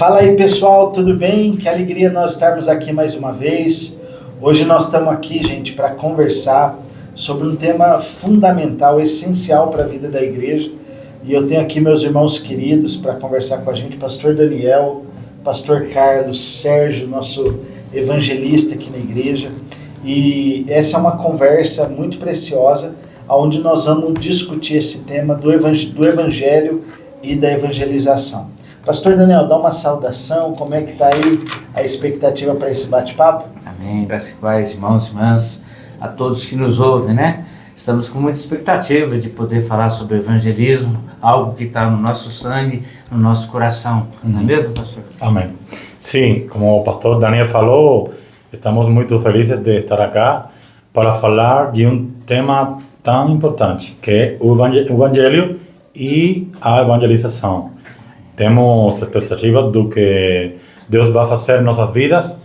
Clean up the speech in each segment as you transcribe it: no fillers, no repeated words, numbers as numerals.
Fala aí pessoal, tudo bem? Que alegria nós estarmos aqui mais uma vez. Hoje nós estamos aqui, gente, para conversar sobre um tema fundamental, essencial para a vida da igreja. E eu tenho aqui meus irmãos queridos para conversar com a gente, pastor Daniel, pastor Carlos, Sérgio, nosso evangelista aqui na igreja. E essa é uma conversa muito preciosa, onde nós vamos discutir esse tema do evangelho e da evangelização. Pastor Daniel, dá uma saudação, como é que está aí a expectativa para esse bate-papo? Amém, graças a Deus, irmãos e irmãs, a todos que nos ouvem, né? Estamos com muita expectativa de poder falar sobre evangelismo, algo que está no nosso sangue, no nosso coração. Não é mesmo, pastor? Amém. Sim, como o pastor Daniel falou, estamos muito felizes de estar aqui para falar de um tema tão importante, que é o evangelho e a evangelização. Temos expectativa do que Deus vai fazer em nossas vidas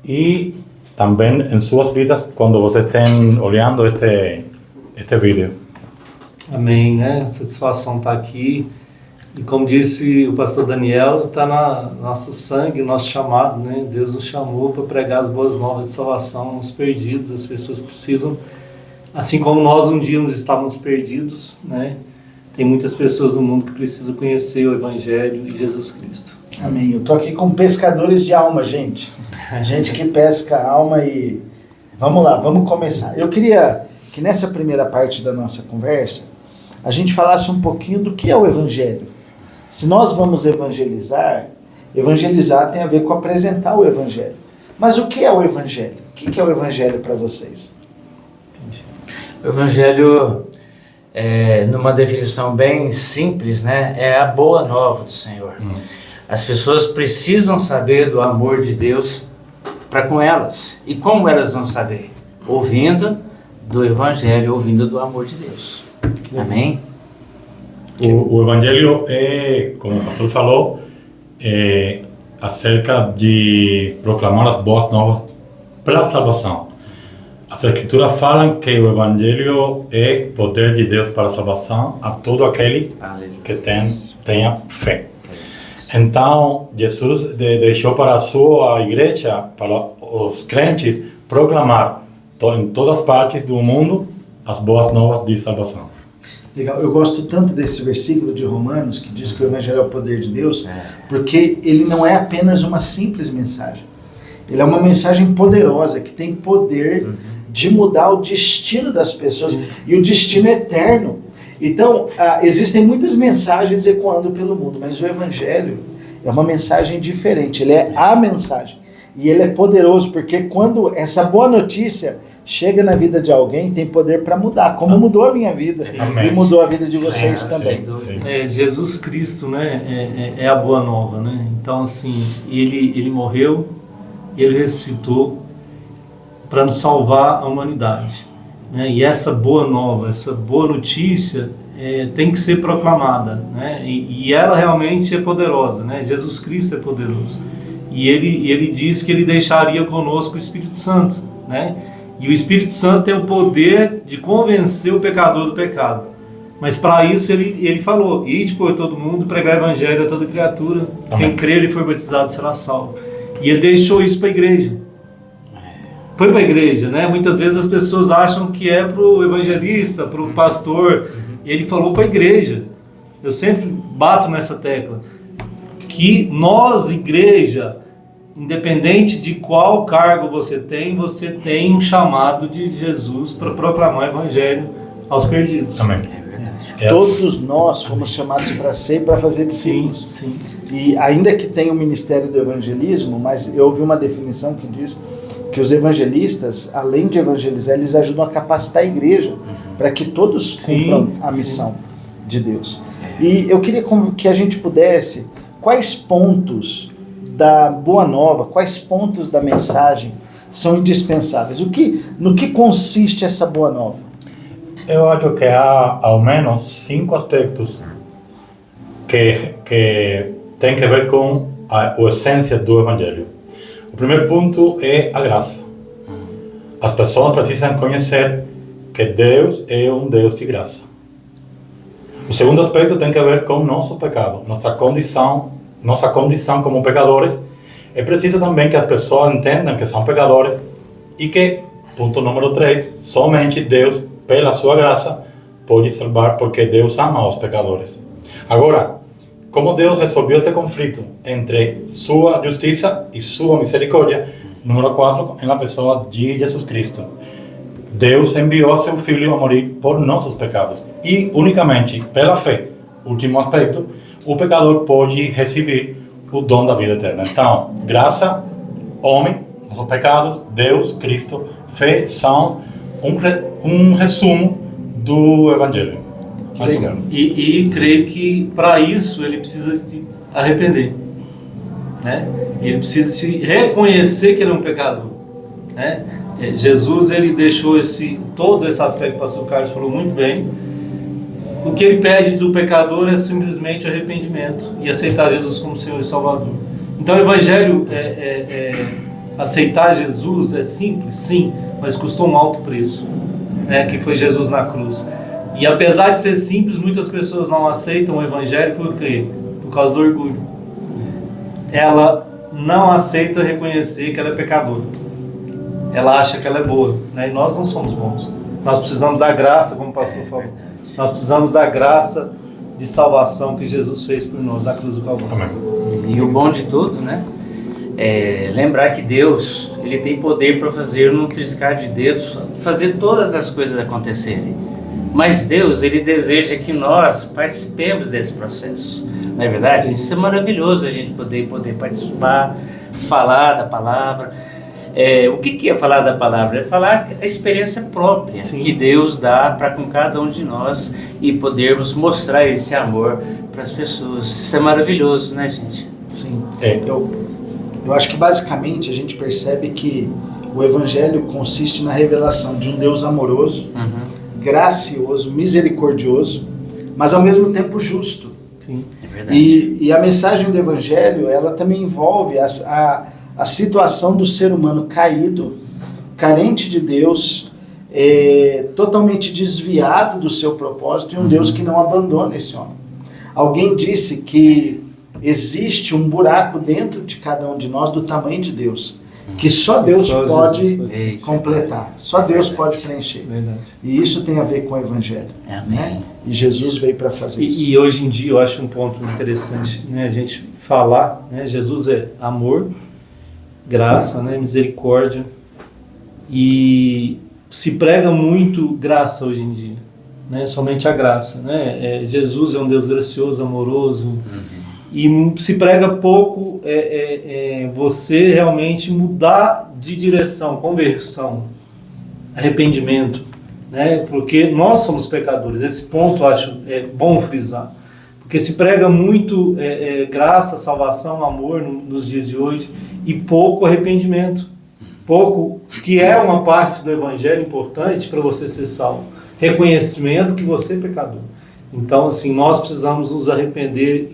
e também em suas vidas quando vocês estão olhando este vídeo. Amém, né? Satisfação estar aqui. E como disse o pastor Daniel, está no nosso sangue, nosso chamado, né? Deus nos chamou para pregar as boas novas de salvação aos perdidos, as pessoas que precisam. Assim como nós um dia nos estávamos perdidos, né? Tem muitas pessoas no mundo que precisam conhecer o Evangelho e Jesus Cristo. Amém. Eu estou aqui com pescadores de alma, gente. Gente que pesca a alma e... Vamos lá, vamos começar. Eu queria que nessa primeira parte da nossa conversa, a gente falasse um pouquinho do que é o Evangelho. Se nós vamos evangelizar tem a ver com apresentar o Evangelho. Mas o que é o Evangelho? O que é o Evangelho para vocês? Entendi. O Evangelho... numa definição bem simples, né, é a boa nova do Senhor. As pessoas precisam saber do amor de Deus para com elas. E como elas vão saber? Ouvindo do Evangelho, ouvindo do amor de Deus. Amém? O Evangelho é, como o pastor falou, acerca de proclamar as boas novas para a salvação. As Escrituras falam que o Evangelho é poder de Deus para a salvação a todo aquele que tenha fé. Então, Jesus deixou para a sua igreja, para os crentes, proclamar em todas as partes do mundo as boas novas de salvação. Legal, eu gosto tanto desse versículo de Romanos, que diz que o Evangelho é o poder de Deus, porque ele não é apenas uma simples mensagem. Ele é uma mensagem poderosa, que tem poder de mudar o destino das pessoas e o destino eterno. Então, existem muitas mensagens ecoando pelo mundo, mas o Evangelho é uma mensagem diferente, ele é a mensagem. E ele é poderoso, porque quando essa boa notícia chega na vida de alguém, tem poder para mudar, como mudou a minha vida e mudou a vida de vocês também. Jesus Cristo, né, é a boa nova, né? Então, assim, ele morreu, ele ressuscitou para nos salvar a humanidade, né? E essa boa nova, essa boa notícia tem que ser proclamada, né? E ela realmente é poderosa, né? Jesus Cristo é poderoso e ele diz que ele deixaria conosco o Espírito Santo, né? E o Espírito Santo tem o poder de convencer o pecador do pecado, mas para isso ele falou: ide por todo mundo, pregar o Evangelho a toda criatura. Amém. Quem crer e for batizado será salvo. E ele deixou isso para a igreja. Foi para a igreja, né? Muitas vezes as pessoas acham que é para o evangelista, para o pastor. E ele falou para a igreja. Eu sempre bato nessa tecla. Que nós, igreja, independente de qual cargo você tem um chamado de Jesus para proclamar o evangelho aos perdidos. Amém. Todos nós fomos chamados para ser e para fazer discípulos. Sim. E ainda que tenha o ministério do evangelismo, mas eu ouvi uma definição que diz que os evangelistas, além de evangelizar, eles ajudam a capacitar a igreja para que todos cumpram a missão de Deus. E eu queria que a gente pudesse, quais pontos da Boa Nova, quais pontos da mensagem são indispensáveis? No que consiste essa Boa Nova? Eu acho que há ao menos 5 aspectos que têm a ver com a essência do Evangelho. O primeiro ponto é a graça. As pessoas precisam conhecer que Deus é um Deus de graça. O segundo aspecto tem a ver com o nosso pecado, nossa condição nossa condição como pecadores, é preciso também que as pessoas entendam que são pecadores e que, ponto número 3, somente Deus, pela sua graça, pode salvar, porque Deus ama os pecadores. Agora, como Deus resolveu este conflito entre sua justiça e sua misericórdia? Número 4, em la pessoa de Jesus Cristo. Deus enviou a seu Filho a morrer por nossos pecados. E unicamente pela fé, último aspecto, o pecador pode receber o dom da vida eterna. Então, graça, homem, nossos pecados, Deus, Cristo, fé, são um resumo do Evangelho. Legal. E creio que para isso ele precisa de arrepender, né? Ele precisa se reconhecer que ele é um pecador, né? Jesus, ele deixou todo esse aspecto que o pastor Carlos falou muito bem. O que ele pede do pecador é simplesmente arrependimento e aceitar Jesus como Senhor e Salvador. Então o Evangelho, aceitar Jesus é simples, sim, mas custou um alto preço, né? Que foi Jesus na cruz. E apesar de ser simples, muitas pessoas não aceitam o Evangelho. Por quê? Por causa do orgulho. Ela não aceita reconhecer que ela é pecadora. Ela acha que ela é boa, né? E nós não somos bons. Nós precisamos da graça, como o pastor falou. Nós precisamos da graça de salvação que Jesus fez por nós na cruz do Calvário. Amém. E o bom de tudo, né? É lembrar que Deus, ele tem poder para fazer num triscar de dedos, fazer todas as coisas acontecerem. Mas Deus, ele deseja que nós participemos desse processo. Não é verdade? Isso é maravilhoso, a gente poder participar, falar da palavra. O que é falar da palavra? É falar a experiência própria. Sim. Que Deus dá para com cada um de nós e podermos mostrar esse amor para as pessoas. Isso é maravilhoso, né, gente? Sim. Eu acho que basicamente a gente percebe que o Evangelho consiste na revelação de um Deus amoroso, gracioso, misericordioso, mas ao mesmo tempo justo. Sim, é verdade. E a mensagem do Evangelho, ela também envolve a situação do ser humano caído, carente de Deus, totalmente desviado do seu propósito, e um Deus que não abandona esse homem. Alguém disse que existe um buraco dentro de cada um de nós do tamanho de Deus, que só Deus pode completar, só Deus pode preencher. Verdade. E isso tem a ver com o Evangelho. Né? E Jesus veio para fazer isso. E hoje em dia eu acho um ponto interessante, né, a gente falar, né, Jesus é amor, graça, né, misericórdia, e se prega muito graça hoje em dia, né, somente a graça, né? Jesus é um Deus gracioso, amoroso, e se prega pouco você realmente mudar de direção, conversão, arrependimento, né? Porque nós somos pecadores. Esse ponto eu acho bom frisar, porque se prega muito graça, salvação, amor nos dias de hoje, e pouco arrependimento, pouco, que é uma parte do Evangelho importante para você ser salvo, reconhecimento que você é pecador. Então, assim, nós precisamos nos arrepender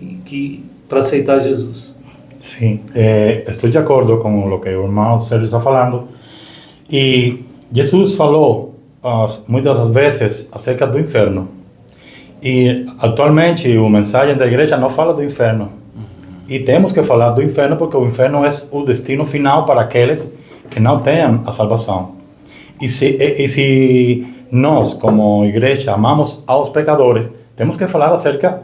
para aceitar Jesus. Sim, estou de acordo com o que o irmão Sérgio está falando. E Jesus falou muitas vezes acerca do inferno. E atualmente a mensagem da igreja não fala do inferno. E temos que falar do inferno porque o inferno é o destino final para aqueles que não têm a salvação. E se nós, como igreja, amamos aos pecadores, temos que falar acerca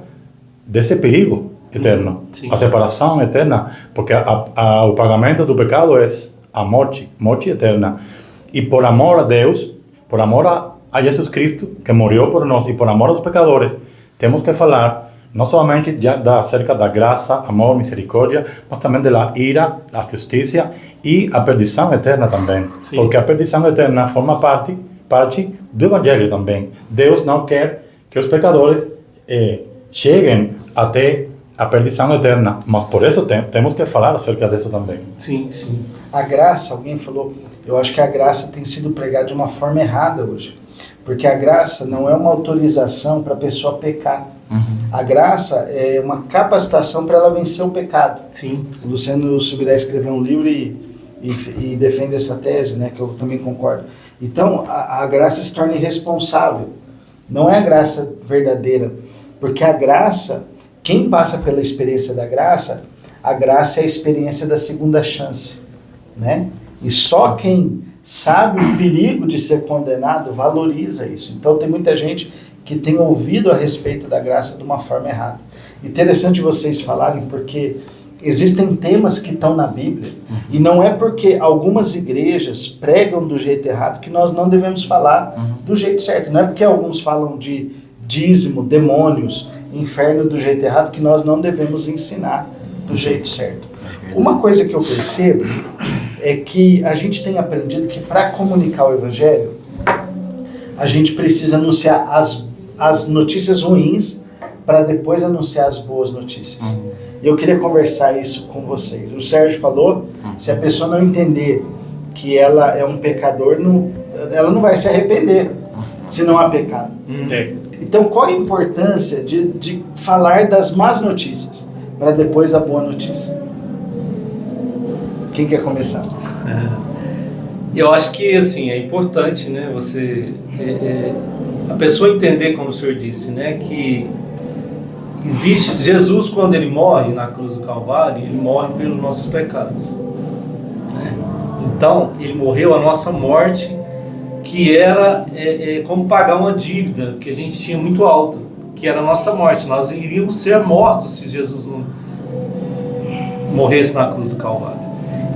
desse perigo eterno, a separação eterna, porque o pagamento do pecado é a morte eterna. E por amor a Deus, por amor a Jesus Cristo, que morreu por nós, e por amor aos pecadores, temos que falar não somente acerca da graça, amor, misericórdia, mas também da ira, da justiça e a perdição eterna também. Sim. Porque a perdição eterna forma parte do Evangelho também. Deus não quer que os pecadores cheguem até a perdição eterna, mas por isso temos que falar acerca disso também. Sim, sim. A graça, alguém falou, eu acho que a graça tem sido pregada de uma forma errada hoje, porque a graça não é uma autorização para a pessoa pecar. A graça é uma capacitação para ela vencer o pecado. Sim. O Luciano Subirá escreveu um livro e defende essa tese, né, que eu também concordo. Então, a graça se torna irresponsável. Não é a graça verdadeira, porque a graça, quem passa pela experiência da graça, a graça é a experiência da segunda chance, né? E só quem sabe o perigo de ser condenado valoriza isso. Então tem muita gente que tem ouvido a respeito da graça de uma forma errada. Interessante vocês falarem, porque existem temas que estão na Bíblia, e não é porque algumas igrejas pregam do jeito errado que nós não devemos falar do jeito certo. Não é porque alguns falam de dízimo, demônios, inferno do jeito errado que nós não devemos ensinar do jeito certo. Uma coisa que eu percebo é que a gente tem aprendido que para comunicar o Evangelho, a gente precisa anunciar as notícias ruins para depois anunciar as boas notícias. E eu queria conversar isso com vocês. O Sérgio falou, se a pessoa não entender que ela é um pecador, ela não vai se arrepender se não há pecado. Então, qual a importância de falar das más notícias para depois a boa notícia? Quem quer começar? Eu acho que assim é importante, né? Você a pessoa entender, como o senhor disse, né? Que existe Jesus, quando ele morre na cruz do Calvário, ele morre pelos nossos pecados, né? Então ele morreu a nossa morte, que era como pagar uma dívida que a gente tinha muito alta, que era a nossa morte. Nós iríamos ser mortos se Jesus não morresse na cruz do Calvário.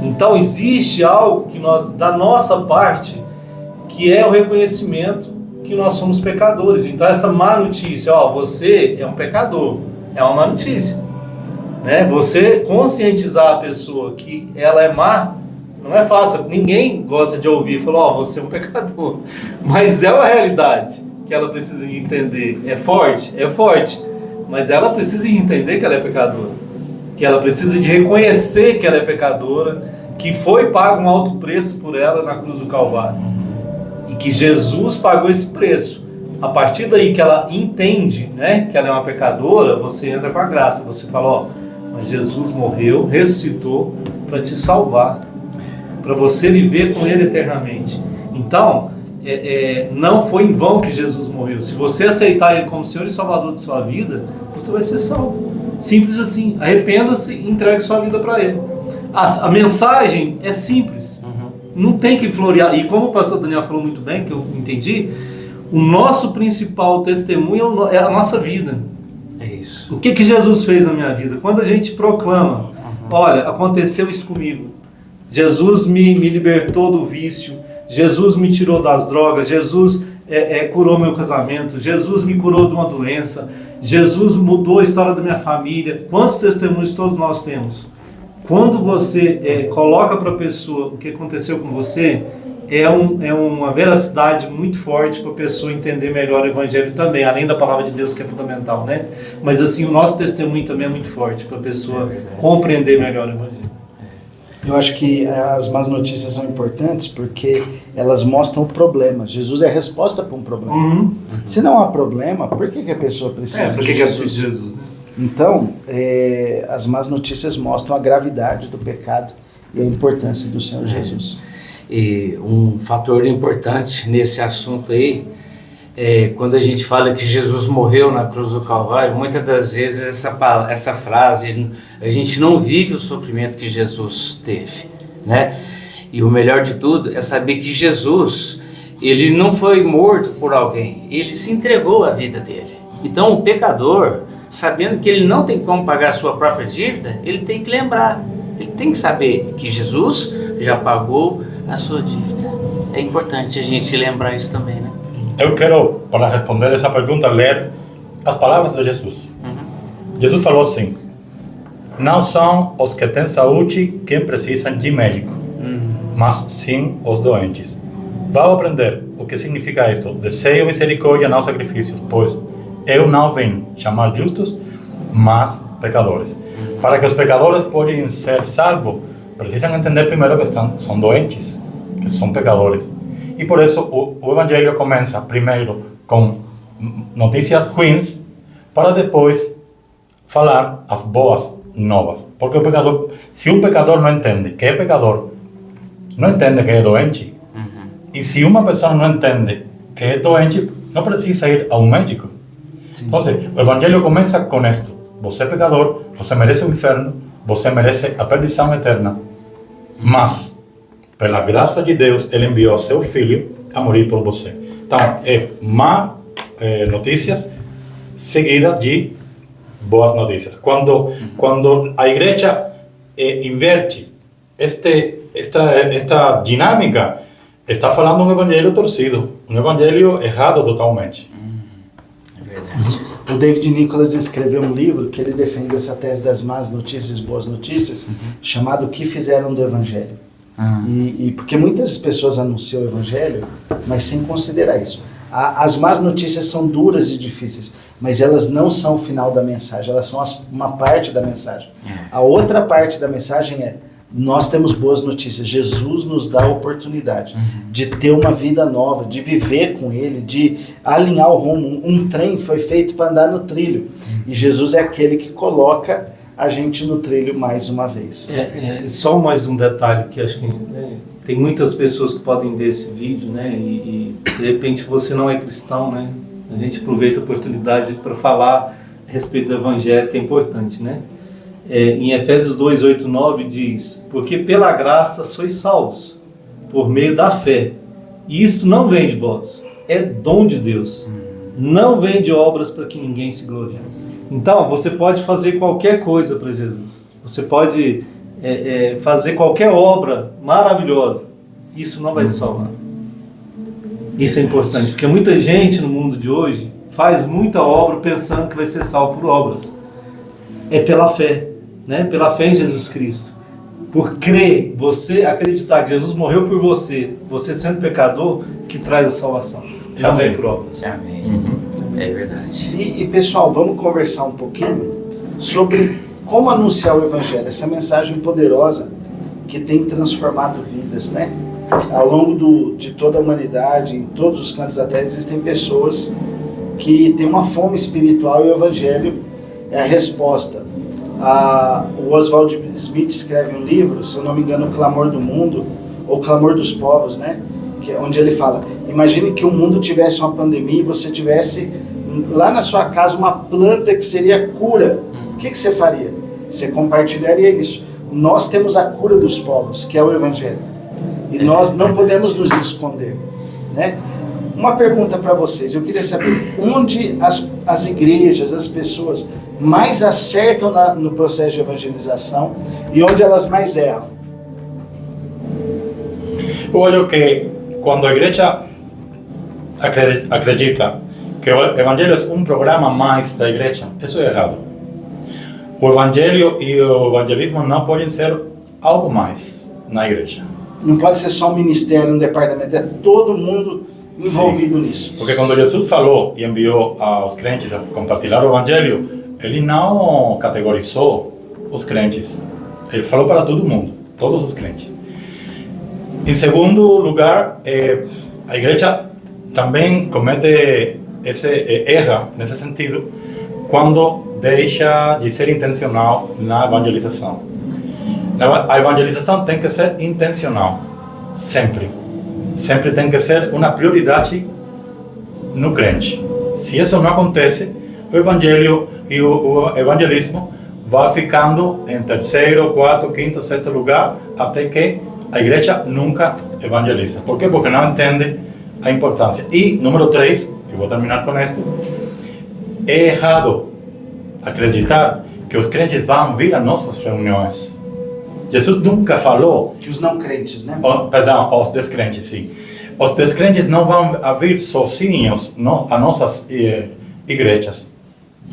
Então existe algo que nós, da nossa parte, que é o reconhecimento que nós somos pecadores. Então essa má notícia, você é um pecador, é uma má notícia, né? Você conscientizar a pessoa que ela é má, não é fácil. Ninguém gosta de ouvir, falar, você é um pecador, mas é uma realidade que ela precisa entender. É forte, mas ela precisa entender que ela é pecadora, que ela precisa de reconhecer que ela é pecadora, que foi pago um alto preço por ela na cruz do Calvário, e que Jesus pagou esse preço. A partir daí que ela entende, né, que ela é uma pecadora, você entra com a graça, você fala, mas Jesus morreu, ressuscitou para te salvar, para você viver com Ele eternamente. Então, não foi em vão que Jesus morreu. Se você aceitar Ele como Senhor e Salvador de sua vida, você vai ser salvo. Simples assim. Arrependa-se e entregue sua vida para Ele. A mensagem é simples. Não tem que florear. E como o pastor Daniel falou muito bem, que eu entendi, o nosso principal testemunho é a nossa vida. É isso. O que Jesus fez na minha vida? Quando a gente proclama, olha, aconteceu isso comigo. Jesus me libertou do vício. Jesus me tirou das drogas. Jesus curou meu casamento. Jesus me curou de uma doença. Jesus mudou a história da minha família. Quantos testemunhos todos nós temos? Quando você coloca para a pessoa o que aconteceu com você, é uma veracidade muito forte para a pessoa entender melhor o Evangelho também, além da palavra de Deus, que é fundamental, né? Mas assim, o nosso testemunho também é muito forte para a pessoa compreender melhor o Evangelho. Eu acho que as más notícias são importantes porque elas mostram o problema. Jesus é a resposta para um problema. Se não há problema, por que a pessoa precisa de Jesus? Né? Então, as más notícias mostram a gravidade do pecado e a importância do Senhor Jesus. E um fator importante nesse assunto aí, quando a gente fala que Jesus morreu na cruz do Calvário, muitas das vezes essa frase, a gente não vive o sofrimento que Jesus teve, né? E o melhor de tudo é saber que Jesus, ele não foi morto por alguém, ele se entregou a vida dele. Então o pecador, sabendo que ele não tem como pagar a sua própria dívida, ele tem que lembrar, ele tem que saber que Jesus já pagou a sua dívida. É importante a gente lembrar isso também, né? Eu quero, para responder essa pergunta, ler as palavras de Jesus. Jesus falou assim: não são os que têm saúde quem precisam de médico, mas sim os doentes. Vão aprender o que significa isto: desejo misericórdia, não sacrifícios, pois eu não vim chamar justos, mas pecadores. Para que os pecadores possam ser salvos, precisam entender primeiro que são doentes, que são pecadores. E por isso o Evangelho começa primeiro com notícias ruins, para depois falar as boas novas. Porque o pecador, se um pecador não entende que é pecador, não entende que é doente. E se uma pessoa não entende que é doente, não precisa ir a um médico. Então, o Evangelho começa com isto: você é pecador, você merece o inferno, você merece a perdição eterna. Mas, pela graça de Deus, Ele enviou seu Filho a morrer por você. Então, é má notícias seguida de boas notícias. Quando a igreja inverte esta dinâmica, está falando um evangelho torcido, um evangelho errado totalmente. É verdade. O David Nicholas escreveu um livro que ele defende essa tese das más notícias e boas notícias, chamado O que Fizeram do Evangelho. E porque muitas pessoas anunciam o Evangelho, mas sem considerar isso. As más notícias são duras e difíceis, mas elas não são o final da mensagem, elas são uma parte da mensagem. A outra parte da mensagem é: nós temos boas notícias. Jesus nos dá a oportunidade de ter uma vida nova, de viver com Ele, de alinhar o rumo. Um trem foi feito para andar no trilho. E Jesus é aquele que coloca a gente no trilho mais uma vez. Só mais um detalhe que acho que tem muitas pessoas que podem ver esse vídeo, né? E de repente você não é cristão, né? A gente aproveita a oportunidade para falar a respeito do Evangelho, que é importante, né? Em Efésios 2, 8, 9 diz: porque pela graça sois salvos, por meio da fé. E isso não vem de vós, é dom de Deus. Não vem de obras para que ninguém se glorie. Então, você pode fazer qualquer coisa para Jesus. Você pode fazer qualquer obra maravilhosa. Isso não vai te salvar. Isso é importante, porque muita gente no mundo de hoje faz muita obra pensando que vai ser salvo por obras. É pela fé. Né? Pela fé em Jesus Cristo, por crer, você acreditar que Jesus morreu por você, você sendo pecador, que traz a salvação, não vem por obras. Amém. É verdade. E pessoal, vamos conversar um pouquinho sobre como anunciar o Evangelho, essa mensagem poderosa que tem transformado vidas, né? Ao longo de toda a humanidade, em todos os cantos da terra, existem pessoas que têm uma fome espiritual e o Evangelho é a resposta. O Oswald Smith escreve um livro, se eu não me engano, O Clamor do Mundo, ou O Clamor dos Povos, né? Onde ele fala: imagine que o mundo tivesse uma pandemia e você tivesse lá na sua casa uma planta que seria cura. O que você faria? Você compartilharia isso. Nós temos a cura dos povos, que é o Evangelho. E nós não podemos nos esconder, né? Uma pergunta para vocês, eu queria saber onde as igrejas, as pessoas mais acertam no processo de evangelização e onde elas mais erram. Eu acho que quando a igreja acredita que o evangelho é um programa mais da igreja, isso é errado. O evangelho e o evangelismo não podem ser algo mais na igreja. Não pode ser só um ministério, um departamento, é todo mundo envolvido nisso. Porque quando Jesus falou e enviou aos crentes a compartilhar o evangelho, Ele não categorizou os crentes. Ele falou para todo mundo, todos os crentes. Em segundo lugar, a igreja também comete erra nesse sentido quando deixa de ser intencional na evangelização. A evangelização tem que ser intencional, sempre. Sempre tem que ser uma prioridade no crente. Se isso não acontece, o evangelho e o evangelismo vai ficando em terceiro, quarto, quinto, sexto lugar, até que a igreja nunca evangeliza. Por quê? Porque não entende a importância. E, número 3, eu vou terminar com isto, é errado acreditar que os crentes vão vir a nossas reuniões. Jesus nunca falou... Que os não crentes, né? Perdão, os descrentes, sim. Os descrentes não vão vir sozinhos a nossas igrejas.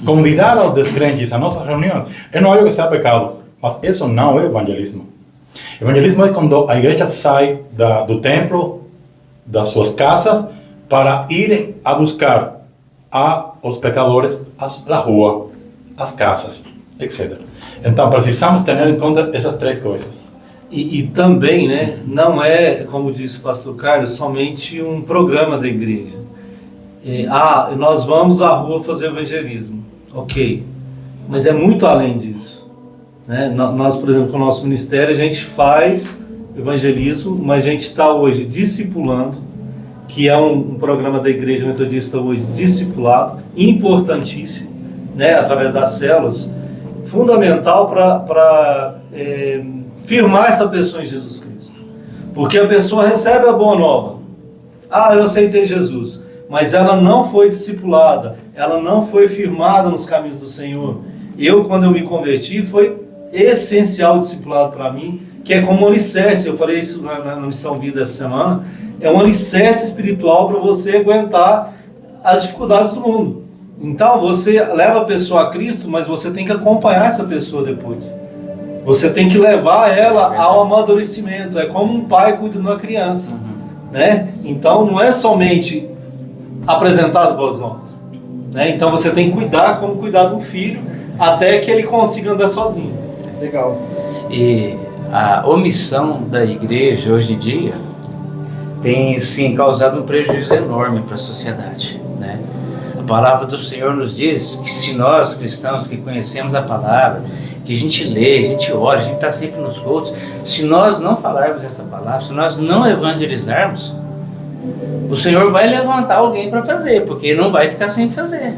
Convidar os descrentes a nossas reuniões, eu não acho que seja pecado, mas isso não é evangelismo. Evangelismo é quando a igreja sai do templo, das suas casas, para ir a buscar os pecadores na rua, as casas, etc. Então precisamos ter em conta essas 3 coisas. E também, né, não é, como disse o pastor Carlos, somente um programa da igreja. Nós vamos à rua fazer evangelismo. Ok, mas é muito além disso, né? Nós, por exemplo, com o nosso ministério, a gente faz evangelismo, mas a gente está hoje discipulando, que é um programa da Igreja Metodista hoje, discipulado, importantíssimo, né? Através das células, fundamental para firmar essa pessoa em Jesus Cristo. Porque a pessoa recebe a boa nova. Eu aceitei Jesus. Mas ela não foi discipulada, ela não foi firmada nos caminhos do Senhor. Quando eu me converti, foi essencial o discipulado para mim, que é como um alicerce. Eu falei isso na Missão Vida essa semana. É um alicerce espiritual para você aguentar as dificuldades do mundo. Então, você leva a pessoa a Cristo, mas você tem que acompanhar essa pessoa depois. Você tem que levar ela ao amadurecimento. É como um pai cuida de uma criança. Né? Então, não é somente apresentar as boas novas. Né? Então, você tem que cuidar como cuidar de um filho, até que ele consiga andar sozinho. Legal. E a omissão da igreja hoje em dia tem sim causado um prejuízo enorme para a sociedade, né? A palavra do Senhor nos diz que se nós cristãos que conhecemos a palavra, que a gente lê, a gente ora, a gente está sempre nos cultos, se nós não falarmos essa palavra, se nós não evangelizarmos, o Senhor vai levantar alguém para fazer, porque não vai ficar sem fazer.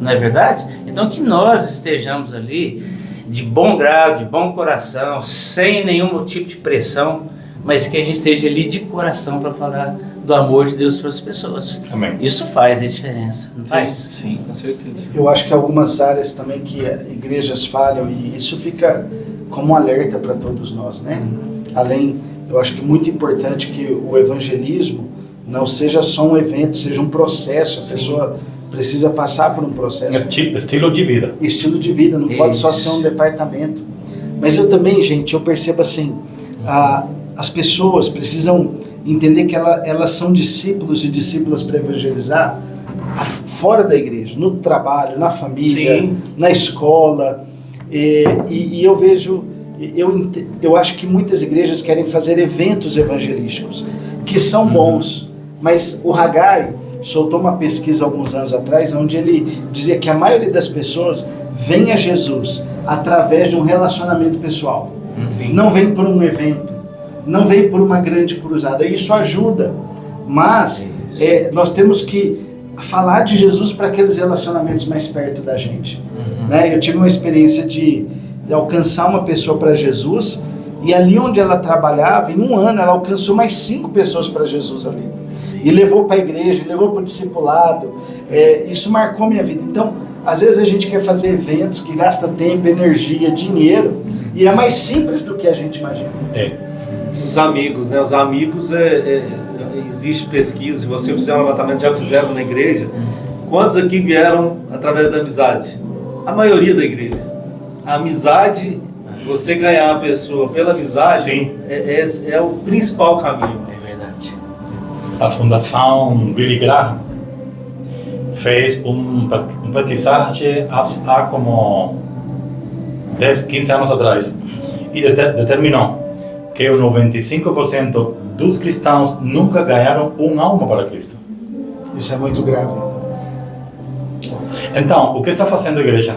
Não é verdade? Então que nós estejamos ali de bom grado, de bom coração, sem nenhum tipo de pressão, mas que a gente esteja ali de coração para falar do amor de Deus para as pessoas. Amém. Isso faz a diferença, não faz? Sim, com certeza. Eu acho que algumas áreas também que igrejas falham, e isso fica como um alerta para todos nós, né? Além, eu acho que muito importante que o evangelismo não seja só um evento, seja um processo. A pessoa precisa passar por um processo. Estilo de vida. Estilo de vida, não pode só ser um departamento. Mas eu também, gente, eu percebo assim, as pessoas precisam entender que elas são discípulos e discípulas para evangelizar fora da igreja, no trabalho, na família, Sim. na escola. E eu vejo, eu acho que muitas igrejas querem fazer eventos evangelísticos, que são bons, mas o Haggai soltou uma pesquisa alguns anos atrás, onde ele dizia que a maioria das pessoas vem a Jesus através de um relacionamento pessoal. Não vem por um evento, não vem por uma grande cruzada. Isso ajuda, mas nós temos que falar de Jesus para aqueles relacionamentos mais perto da gente. Né? Eu tive uma experiência de alcançar uma pessoa para Jesus, e ali onde ela trabalhava, em um ano ela alcançou mais 5 pessoas para Jesus ali. E levou para a igreja, levou para o discipulado. Isso marcou minha vida. Então, às vezes a gente quer fazer eventos que gasta tempo, energia, dinheiro, e é mais simples do que a gente imagina. Os amigos, né? Os amigos, existe pesquisa, se você fizer um levantamento, já fizeram na igreja, quantos aqui vieram através da amizade? A maioria da igreja. A amizade, você ganhar a pessoa pela amizade, Sim. É o principal caminho. É verdade. A Fundação Billy Graham fez pesquisagem há como 10, 15 anos atrás e determinou que o 95% dos cristãos nunca ganharam uma alma para Cristo. Isso é muito grave. Então, o que está fazendo a igreja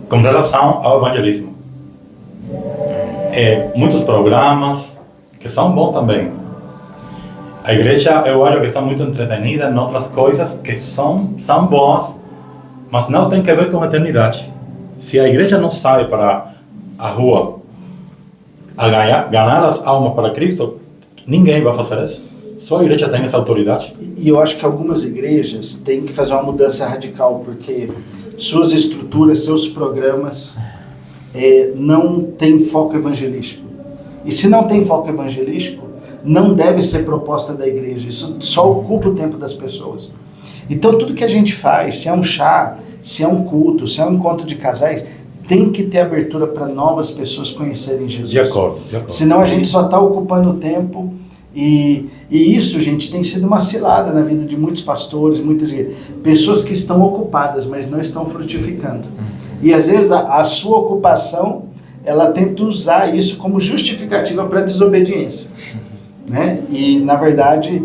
com relação ao evangelismo? Muitos programas que são bons também. A igreja, eu acho que está muito entretenida em outras coisas que são boas, mas não tem que ver com a eternidade. Se a igreja não sai para a rua a ganhar as almas para Cristo, ninguém vai fazer isso. Só a igreja tem essa autoridade. E eu acho que algumas igrejas têm que fazer uma mudança radical, porque suas estruturas, seus programas não têm foco evangelístico. E se não tem foco evangelístico, não deve ser proposta da igreja. Isso só ocupa o tempo das pessoas. Então tudo que a gente faz, se é um chá, se é um culto, se é um encontro de casais, tem que ter abertura para novas pessoas conhecerem Jesus. De acordo. Senão a gente só está ocupando o tempo. E isso, gente, tem sido uma cilada na vida de muitos pastores, muitas pessoas que estão ocupadas, mas não estão frutificando. E às vezes a sua ocupação, ela tenta usar isso como justificativa para a desobediência. Né? E na verdade,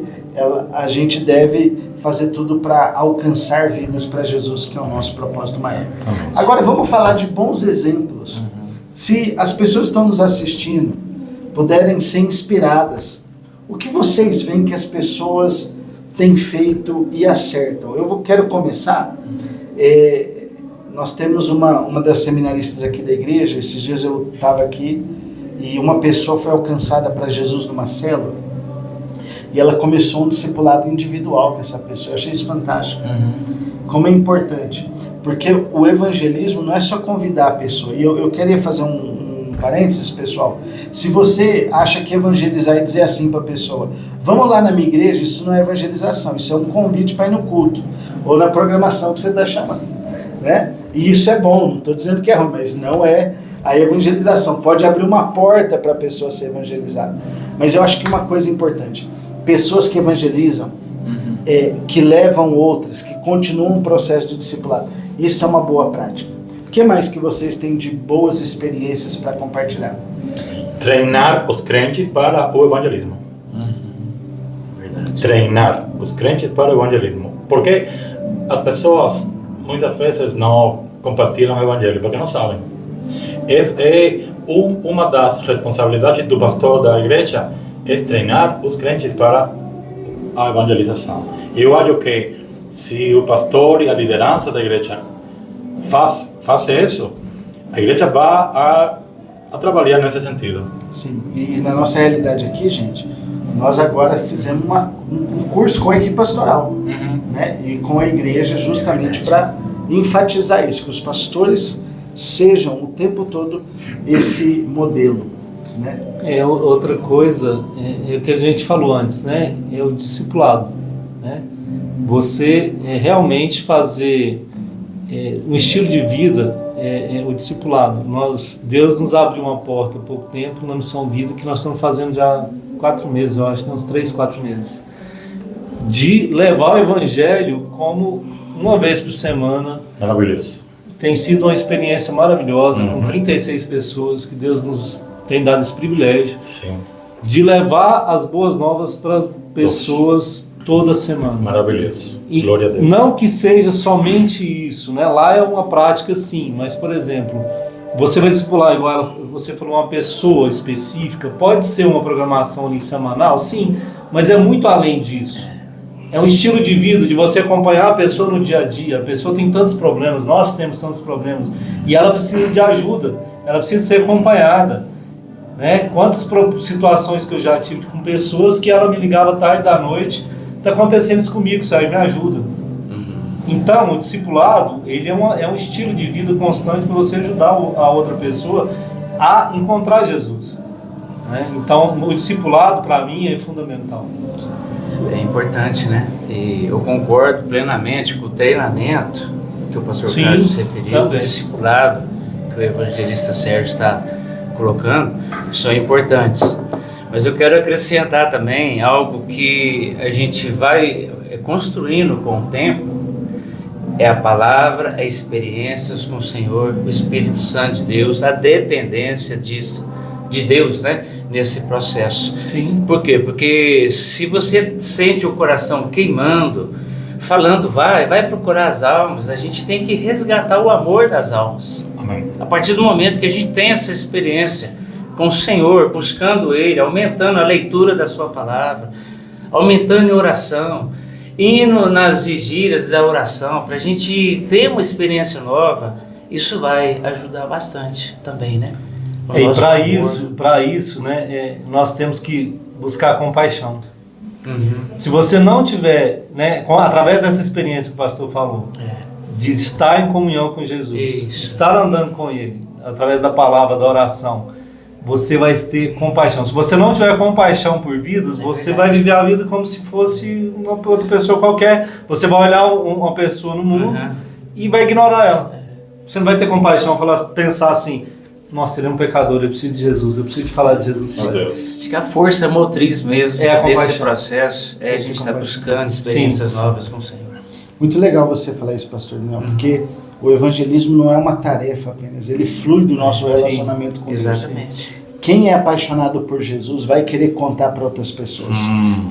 a gente deve fazer tudo para alcançar vidas para Jesus, que é o nosso propósito maior. Agora vamos falar de bons exemplos. Se as pessoas que estão nos assistindo puderem ser inspiradas, o que vocês veem que as pessoas têm feito e acertam? Eu quero começar nós temos uma das seminaristas aqui da igreja. Esses dias eu estava aqui e uma pessoa foi alcançada para Jesus numa célula e ela começou um discipulado individual com essa pessoa. Eu achei isso fantástico. Como é importante, porque o evangelismo não é só convidar a pessoa. E eu queria fazer um parênteses, pessoal. Se você acha que evangelizar é dizer assim para a pessoa, vamos lá na minha igreja, isso não é evangelização, isso é um convite para ir no culto ou na programação que você está chamando, né? E isso é bom, não estou dizendo que é ruim, mas não é a evangelização. Pode abrir uma porta para a pessoa ser evangelizada. Mas eu acho que uma coisa importante, pessoas que evangelizam, que levam outras, que continuam um processo de discipulado, isso é uma boa prática. O que mais que vocês têm de boas experiências para compartilhar? Treinar os crentes para o evangelismo. Treinar os crentes para o evangelismo. Porque as pessoas muitas vezes não compartilham o evangelho porque não sabem. Uma das responsabilidades do pastor da igreja é treinar os crentes para a evangelização. Eu acho que se o pastor e a liderança da igreja faz isso, a igreja vai a trabalhar nesse sentido. Sim, e na nossa realidade aqui, gente, nós agora fizemos um curso com a equipe pastoral, né? E com a igreja, justamente para enfatizar isso, que os pastores sejam o tempo todo esse modelo, né? Outra coisa é o que a gente falou antes, né? É o discipulado, né? Você realmente fazer um estilo de vida, o discipulado. Deus nos abriu uma porta há pouco tempo na Missão Vida, que nós estamos fazendo já 4 meses, eu acho, uns 3, 4 meses, de levar o evangelho como uma vez por semana. Maravilhoso. Tem sido uma experiência maravilhosa, com 36 pessoas, que Deus nos tem dado esse privilégio. Sim. De levar as boas novas para as pessoas toda semana. Maravilhoso. E glória a Deus. Não que seja somente isso, né? Lá é uma prática sim, mas, por exemplo, você vai discipular, igual você falou, uma pessoa específica, pode ser uma programação ali semanal, sim, mas é muito além disso. É um estilo de vida, de você acompanhar a pessoa no dia a dia. A pessoa tem tantos problemas, nós temos tantos problemas, e ela precisa de ajuda, ela precisa ser acompanhada, né? Quantas situações que eu já tive com pessoas que ela me ligava tarde da noite, está acontecendo isso comigo, Sérgio, me ajuda. Então, o discipulado, ele é um estilo de vida constante para você ajudar a outra pessoa a encontrar Jesus, né? Então, o discipulado, para mim, é fundamental. É importante, né? E eu concordo plenamente com o treinamento que o pastor Carlos se referiu, o discipulado que o evangelista Sérgio está colocando, são importantes. Mas eu quero acrescentar também algo que a gente vai construindo com o tempo, é a palavra, as experiências com o Senhor, o Espírito Santo de Deus, a dependência de Deus, né? Nesse processo. Sim. Por quê? Porque se você sente o coração queimando, falando, vai procurar as almas, a gente tem que resgatar o amor das almas. Amém. A partir do momento que a gente tem essa experiência com o Senhor, buscando Ele, aumentando a leitura da Sua palavra, aumentando em oração, indo nas vigílias da oração, para a gente ter uma experiência nova, isso vai ajudar bastante também, né? E para isso, né, nós temos que buscar compaixão. Se você não tiver, né, através dessa experiência que o pastor falou, de estar em comunhão com Jesus, de estar andando com Ele, através da palavra, da oração, você vai ter compaixão. Se você não tiver compaixão por vidas, você vai viver a vida como se fosse uma outra pessoa qualquer. Você vai olhar uma pessoa no mundo e vai ignorar ela. Você não vai ter compaixão, pensar assim, nossa, ele é um pecador, eu preciso de Jesus, eu preciso de falar de Jesus. Acho que a força motriz mesmo desse processo é a gente estar buscando experiências novas com o Senhor. Muito legal você falar isso, pastor Daniel, porque o evangelismo não é uma tarefa apenas, ele flui do nosso relacionamento com Deus. Exatamente. Quem é apaixonado por Jesus vai querer contar para outras pessoas.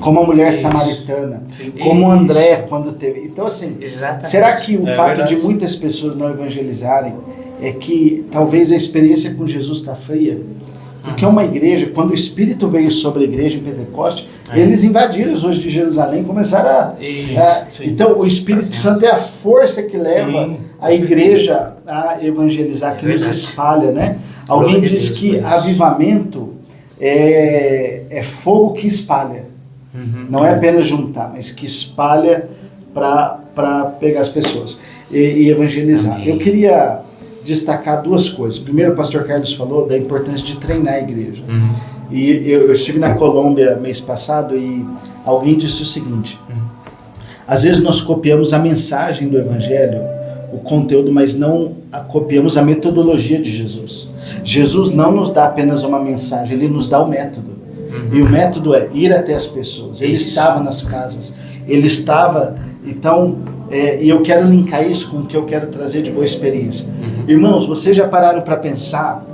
Como a mulher samaritana, como André quando teve. Então assim, será que o fato de muitas pessoas não evangelizarem é que talvez a experiência com Jesus está fria? Porque uma igreja, quando o Espírito veio sobre a igreja em Pentecoste, Eles invadiram as ruas de Jerusalém, começaram a... Então, o Espírito Santo é a força que leva a igreja a evangelizar, que nos espalha, né? Alguém diz que avivamento é fogo que espalha. Não é apenas juntar, mas que espalha para pegar as pessoas e evangelizar. Amém. Eu queria destacar duas coisas. Primeiro, o pastor Carlos falou da importância de treinar a igreja. E eu estive na Colômbia mês passado e alguém disse o seguinte: às vezes nós copiamos a mensagem do evangelho, o conteúdo, mas não copiamos a metodologia de Jesus. Jesus não nos dá apenas uma mensagem, ele nos dá o método. E o método é ir até as pessoas. Ele estava nas casas, ele estava... Então, e eu quero linkar isso com o que eu quero trazer de boa experiência. Irmãos, vocês já pararam para pensar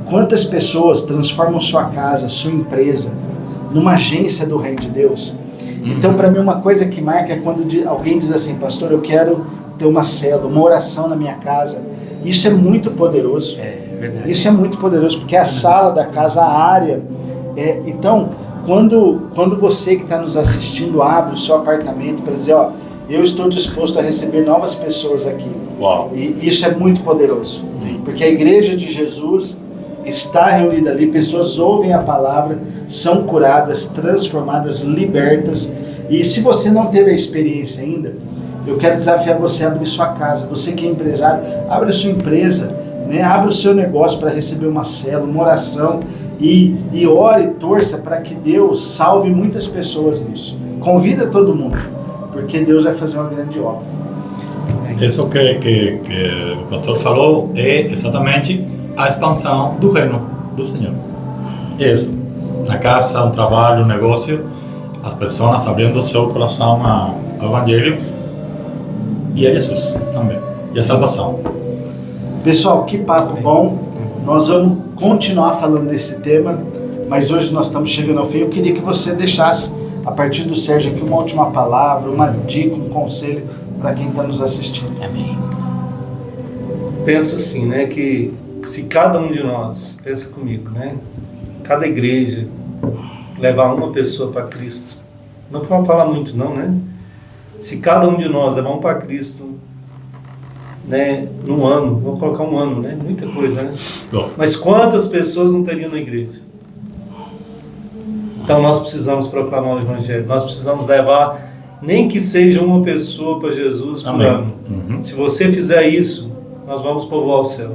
quantas pessoas transformam sua casa, sua empresa, numa agência do Reino de Deus? Então, para mim, uma coisa que marca é quando alguém diz assim: pastor, eu quero ter uma célula, uma oração na minha casa. Isso é muito poderoso. Verdade. Isso é muito poderoso, porque é a sala da casa, a área. Então, quando você que está nos assistindo abre o seu apartamento para dizer, ó, eu estou disposto a receber novas pessoas aqui. Uau. E isso é muito poderoso. Porque a igreja de Jesus está reunida ali, pessoas ouvem a palavra, são curadas, transformadas, libertas. E se você não teve a experiência ainda, eu quero desafiar você a abrir sua casa. Você que é empresário, abra a sua empresa, né? Abra o seu negócio para receber uma célula, uma oração. E ore e torça para que Deus salve muitas pessoas nisso. Convida todo mundo, porque Deus vai fazer uma grande obra. Isso que o pastor falou é exatamente a expansão do reino do Senhor. Isso. Na casa, um trabalho, um negócio, as pessoas abrindo seu coração ao Evangelho e a Jesus também. E a salvação. Pessoal, que papo bom. Nós vamos continuar falando desse tema, mas hoje nós estamos chegando ao fim. Eu queria que você deixasse, a partir do Sérgio aqui, uma última palavra, uma dica, um conselho para quem está nos assistindo. Amém. Penso assim, né, que se cada um de nós, pensa comigo, né, cada igreja levar uma pessoa para Cristo, não vamos falar muito não, né, se cada um de nós levar um para Cristo, né, num ano, vamos colocar um ano, né, muita coisa, né, mas quantas pessoas não teriam na igreja? Então nós precisamos proclamar o Evangelho, nós precisamos levar, nem que seja uma pessoa para Jesus por ano. Se você fizer isso, nós vamos povoar o céu.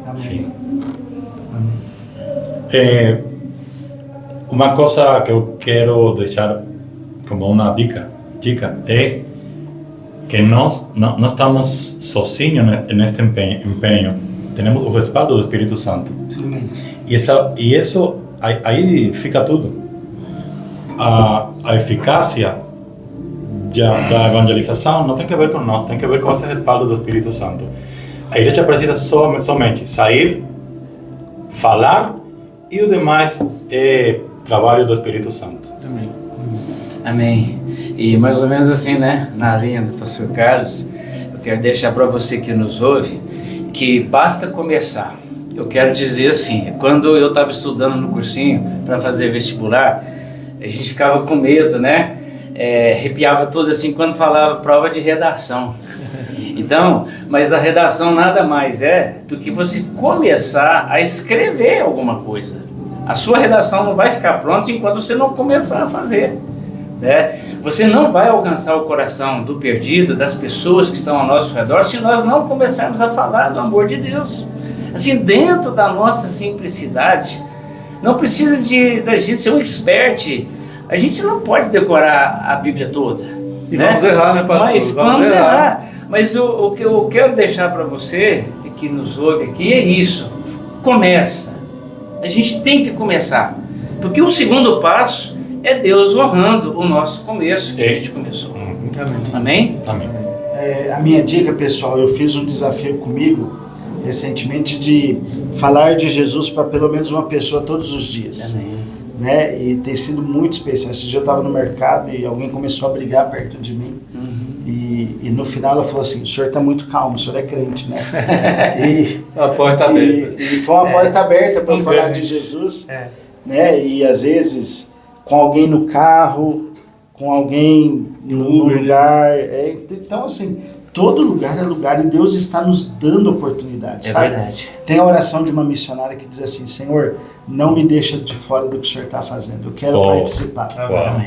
Amém. Sim. Uma coisa que eu quero deixar como uma dica é que nós não estamos sozinhos neste empenho. Temos o respaldo do Espírito Santo. Amém. E isso aí fica tudo. A eficácia da evangelização não tem que ver com nós, tem que ver com esse respaldo do Espírito Santo. A igreja precisa somente sair, falar, e o demais é trabalho do Espírito Santo. Amém. Amém. E mais ou menos assim, né, na linha do pastor Carlos, eu quero deixar para você que nos ouve, que basta começar. Eu quero dizer assim, quando eu estava estudando no cursinho para fazer vestibular, a gente ficava com medo, né? Arrepiava todo assim quando falava prova de redação. Então, mas a redação nada mais é do que você começar a escrever alguma coisa. A sua redação não vai ficar pronta enquanto você não começar a fazer, né? Você não vai alcançar o coração do perdido, das pessoas que estão ao nosso redor, se nós não começarmos a falar do amor de Deus. Assim, dentro da nossa simplicidade, não precisa da gente ser um expert. A gente não pode decorar a Bíblia toda. E né? Vamos errar, né, pastor? Mas vamos errar. Mas o que eu quero deixar para você, que nos ouve aqui, é isso. Começa. A gente tem que começar. Porque o segundo passo é Deus honrando o nosso começo, que a gente começou. Amém? Amém. A minha dica, pessoal, eu fiz um desafio comigo recentemente de falar de Jesus para pelo menos uma pessoa todos os dias. Amém. Né? E tem sido muito especial. Esse dia eu estava no mercado e alguém começou a brigar perto de mim. E no final ela falou assim: o senhor está muito calmo, o senhor é crente, né? A porta aberta. E foi uma porta aberta para falar de Jesus. Né? E às vezes com alguém no carro, com alguém no lugar. Então, assim, todo lugar é lugar e Deus está nos dando oportunidade, sabe? Verdade. Tem a oração de uma missionária que diz assim: Senhor, não me deixa de fora do que o Senhor está fazendo. Eu quero participar.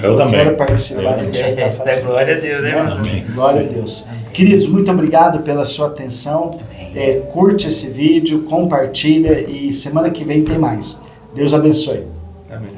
Eu também. Quero participar do que o Senhor está fazendo. Glória a Deus, né? Amém. Glória a Deus. Queridos, muito obrigado pela sua atenção. Curte esse vídeo, compartilha e semana que vem tem mais. Deus abençoe. Amém.